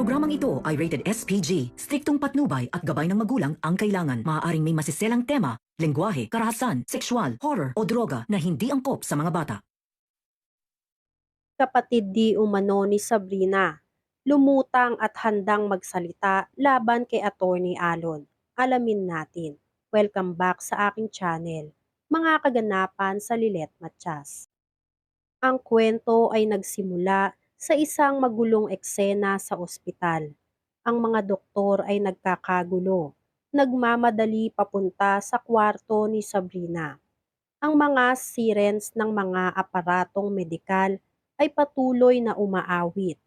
programang ito ay rated SPG. Striktong patnubay at gabay ng magulang ang kailangan. Maaaring may masiselang tema, lengguwahe, karahasan, sexual, horror o droga na hindi angkop sa mga bata. Kapatid di umano ni Sabrina, lumutang at handang magsalita laban kay Attorney Alon. Alamin natin. Welcome back sa aking channel, mga kaganapan sa Lilet Matias. Ang kwento ay nagsimula sa isang magulong eksena sa ospital. Ang mga doktor ay nagkakagulo, nagmamadali papunta sa kwarto ni Sabrina. Ang mga sirens ng mga aparatong medikal ay patuloy na umaawit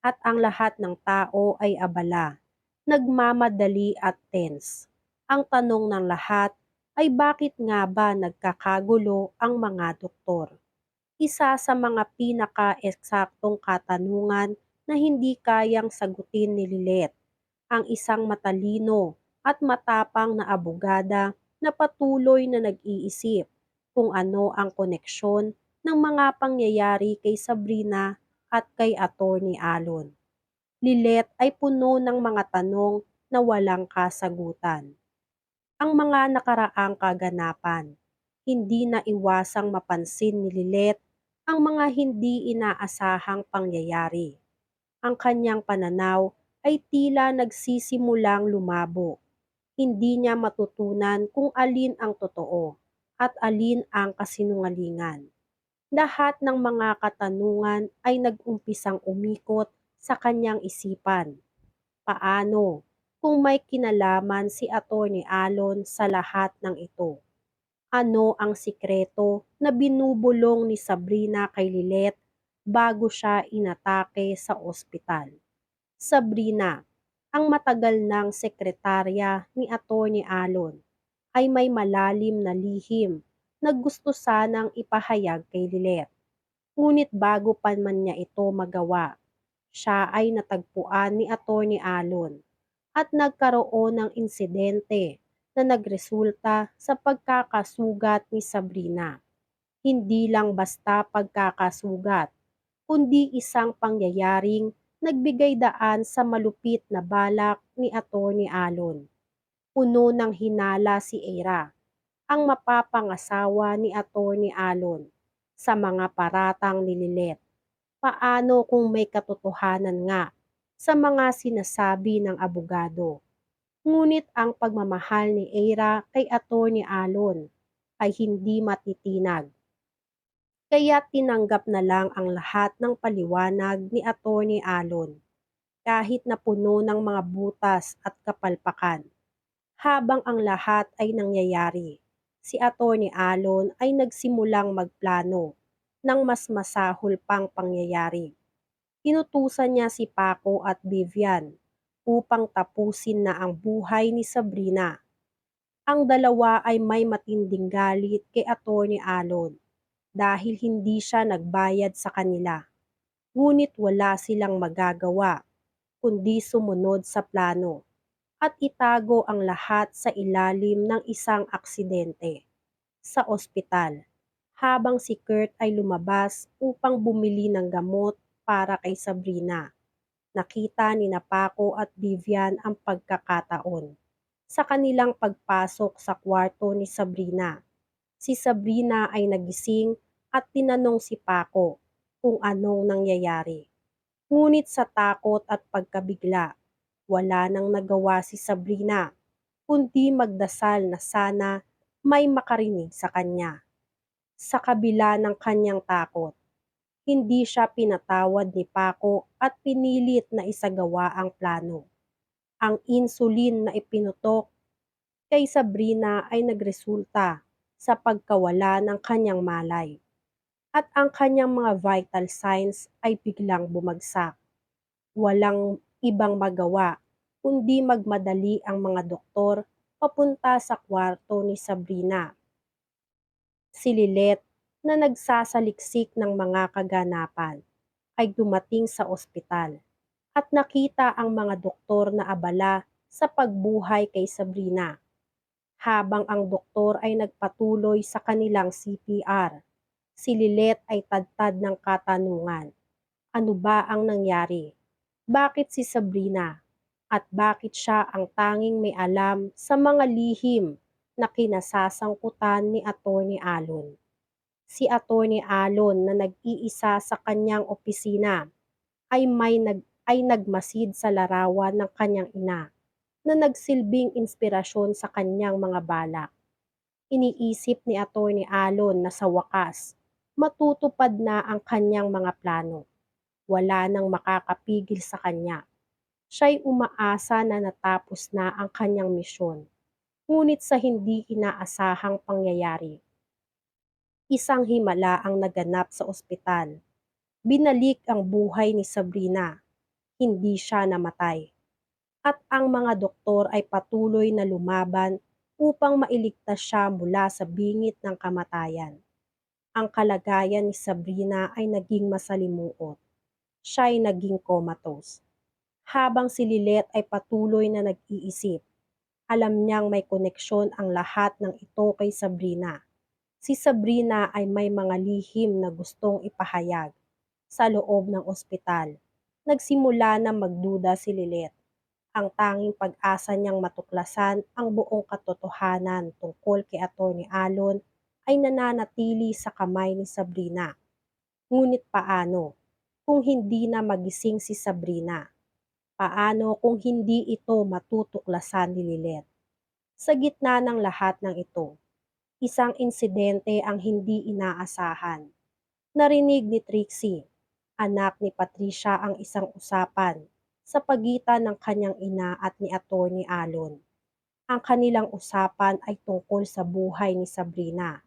at ang lahat ng tao ay abala, nagmamadali at tense. Ang tanong ng lahat ay bakit nga ba nagkakagulo ang mga doktor? Isa sa mga pinaka-eksaktong katanungan na hindi kayang sagutin ni Lilet, ang isang matalino at matapang na abogada na patuloy na nag-iisip kung ano ang koneksyon ng mga pangyayari kay Sabrina at kay Attorney Alon. Lilet ay puno ng mga tanong na walang kasagutan. Ang mga nakaraang kaganapan, hindi na iwasang mapansin ni Lilet ang mga hindi inaasahang pangyayari. Ang kanyang pananaw ay tila nagsisimulang lumabo. Hindi niya matutunan kung alin ang totoo at alin ang kasinungalingan. Lahat ng mga katanungan ay nag-umpisang umikot sa kanyang isipan. Paano kung may kinalaman si Attorney Alon sa lahat ng ito? Ano ang sikreto na binubulong ni Sabrina kay Lilet bago siya inatake sa ospital? Sabrina, ang matagal ng sekretarya ni Attorney Alon, ay may malalim na lihim na gusto sanang ipahayag kay Lilet. Ngunit bago pa man niya ito magawa, siya ay natagpuan ni Attorney Alon at nagkaroon ng insidente na nagresulta sa pagkakasugat ni Sabrina. Hindi lang basta pagkakasugat, kundi isang pangyayaring nagbigay daan sa malupit na balak ni Attorney Alon. Puno ng hinala si Eira, ang mapapangasawa ni Attorney Alon, sa mga paratang ni Lilet. Paano kung may katotohanan nga sa mga sinasabi ng abogado? Ngunit ang pagmamahal ni Eira kay Attorney Alon ay hindi matitinag. Kaya tinanggap na lang ang lahat ng paliwanag ni Attorney Alon, kahit na puno ng mga butas at kapalpakan. Habang ang lahat ay nangyayari, si Attorney Alon ay nagsimulang magplano ng mas masahol pang pangyayari. Inutusan niya si Paco at Vivian upang tapusin na ang buhay ni Sabrina. Ang dalawa ay may matinding galit kay Attorney Alon dahil hindi siya nagbayad sa kanila. Ngunit wala silang magagawa kundi sumunod sa plano at itago ang lahat sa ilalim ng isang aksidente. Sa ospital, habang si Kurt ay lumabas upang bumili ng gamot para kay Sabrina, nakita ni Paco at Vivian ang pagkakataon. Sa kanilang pagpasok sa kwarto ni Sabrina, si Sabrina ay nagising at tinanong si Paco kung anong nangyayari. Ngunit sa takot at pagkabigla, wala nang nagawa si Sabrina kundi magdasal na sana may makarinig sa kanya. Sa kabila ng kanyang takot, hindi siya pinatawad ni Paco at pinilit na isagawa ang plano. Ang insulin na ipinutok kay Sabrina ay nagresulta sa pagkawala ng kanyang malay at ang kanyang mga vital signs ay biglang bumagsak. Walang ibang magawa kundi magmadali ang mga doktor papunta sa kwarto ni Sabrina. Si Lilet, na nagsasaliksik ng mga kaganapan, ay dumating sa ospital at nakita ang mga doktor na abala sa pagbuhay kay Sabrina. Habang ang doktor ay nagpatuloy sa kanilang CPR, si Lilet ay tadtad ng katanungan. Ano ba ang nangyari? Bakit si Sabrina? At bakit siya ang tanging may alam sa mga lihim na kinasasangkutan ni Atty. Alon? Si Atty. Alon na nag-iisa sa kanyang opisina ay nagmasid sa larawan ng kanyang ina na nagsilbing inspirasyon sa kanyang mga balak. Iniisip ni Atty. Alon na sa wakas, matutupad na ang kanyang mga plano. Wala nang makakapigil sa kanya. Siya'y umaasa na natapos na ang kanyang misyon. Ngunit sa hindi inaasahang pangyayari, isang himala ang naganap sa ospital. Binalik ang buhay ni Sabrina. Hindi siya namatay. At ang mga doktor ay patuloy na lumaban upang mailigtas siya mula sa bingit ng kamatayan. Ang kalagayan ni Sabrina ay naging masalimuot. Siya ay naging comatose. Habang si Lilet ay patuloy na nag-iisip, alam niyang may koneksyon ang lahat ng ito kay Sabrina. Si Sabrina ay may mga lihim na gustong ipahayag. Sa loob ng ospital, nagsimula na magduda si Lilet. Ang tanging pag-asa niyang matuklasan ang buong katotohanan tungkol kay Atty. Alon ay nananatili sa kamay ni Sabrina. Ngunit paano kung hindi na magising si Sabrina? Paano kung hindi ito matutuklasan ni Lilet? Sa gitna ng lahat ng ito, isang insidente ang hindi inaasahan. Narinig ni Trixie, anak ni Patricia, ang isang usapan sa pagitan ng kanyang ina at ni Atty. Alon. Ang kanilang usapan ay tungkol sa buhay ni Sabrina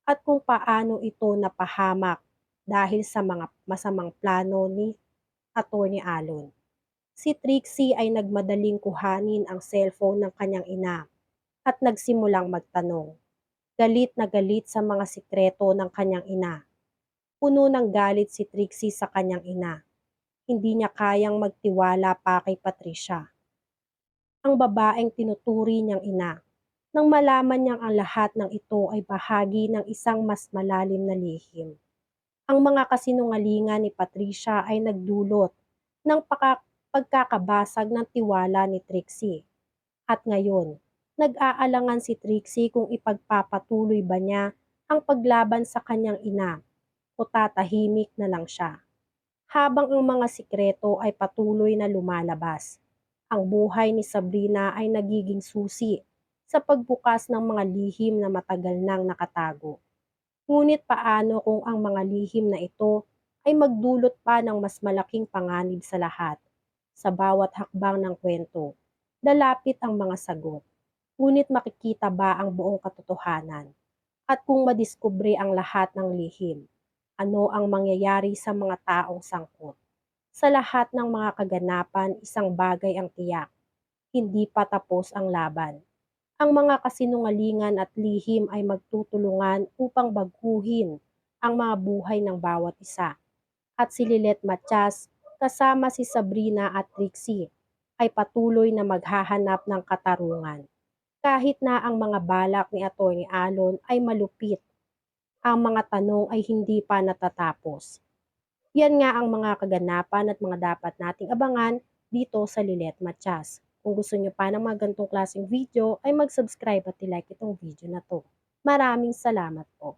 at kung paano ito napahamak dahil sa mga masamang plano ni Atty. Alon. Si Trixie ay nagmadaling kuhanin ang cellphone ng kanyang ina at nagsimulang magtanong. Galit na galit sa mga sikreto ng kanyang ina. Puno ng galit si Trixie sa kanyang ina. Hindi niya kayang magtiwala pa kay Patricia, ang babaeng tinuturi niyang ina. Nang malaman niyang ang lahat ng ito ay bahagi ng isang mas malalim na lihim. Ang mga kasinungalingan ni Patricia ay nagdulot ng pagkakabasag ng tiwala ni Trixie. At ngayon, nag-aalangan si Trixie kung ipagpapatuloy ba niya ang paglaban sa kanyang ina o tatahimik na lang siya. Habang ang mga sikreto ay patuloy na lumalabas, ang buhay ni Sabrina ay nagiging susi sa pagbukas ng mga lihim na matagal nang nakatago. Ngunit paano kung ang mga lihim na ito ay magdulot pa ng mas malaking panganib sa lahat? Sa bawat hakbang ng kwento, lalapit ang mga sagot. Ngunit makikita ba ang buong katotohanan? At kung madiskubre ang lahat ng lihim, ano ang mangyayari sa mga taong sangkot? Sa lahat ng mga kaganapan, isang bagay ang tiyak: hindi pa tapos ang laban. Ang mga kasinungalingan at lihim ay magtutulungan upang baguhin ang mga buhay ng bawat isa. At si Lilet Matias, kasama si Sabrina at Trixie, ay patuloy na maghahanap ng katarungan. Kahit na ang mga balak ni Atty. Alon ay malupit, ang mga tanong ay hindi pa natatapos. Yan nga ang mga kaganapan at mga dapat nating abangan dito sa Lilet Matias. Kung gusto nyo pa ng mga ganitong klaseng video ay mag-subscribe at i-like itong video na to. Maraming salamat po.